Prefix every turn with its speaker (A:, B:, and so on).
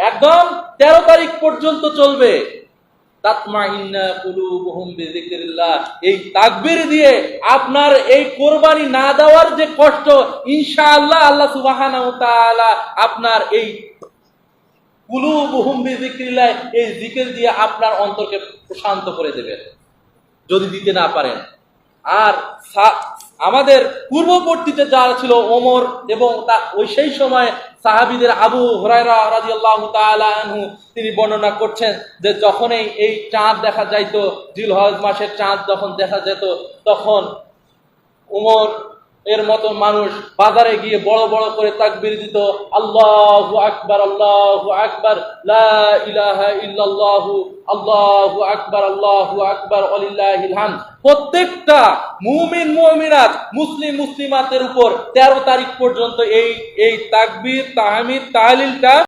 A: একদম 13 তারিখ পর্যন্ত চলবে। তাতমাইন্না কুলুবুহুম বিযিকরিল্লাহ, এই তাকবীর দিয়ে আপনার এই কোরবানি না দেওয়ার যে কষ্ট, ইনশাআল্লাহ আল্লাহ সুবহানাহু ওয়া তাআলা আপনার এই কুলুবুহুম বিযিকরিল্লাহ, এই জিকির দিয়ে আপনার অন্তরকে প্রশান্ত করে দেবেন যদি দিতে না পারেন। আর আমাদের পূর্ববর্তীতে যারা ছিল ওমর এবং ওই সেই সময় সাহাবীদের আবু হুরায়রা রাদিয়াল্লাহু তাআলা আনহু, তিনি বর্ণনা করছেন যে যখনই এই চাঁদ দেখা যাইতো, জিলহজ মাসের চাঁদ যখন দেখা যেত, তখন ওমর এর মতো মানুষ বাজারে গিয়ে বড় বড় করে তাকবীর দিত, আল্লাহু আকবার, আল্লাহু আকবার, লা ইলাহা ইল্লাল্লাহু, আল্লাহু আকবার, আল্লাহু আকবার, ওয়ালিল্লাহিল হামদ। প্রত্যেকটা মুমিন মুমিনাত, মুসলিম মুসলিমাতের উপর 13 তারিখ পর্যন্ত এই তাকবীর, তাহমিদ, তাহলিলটা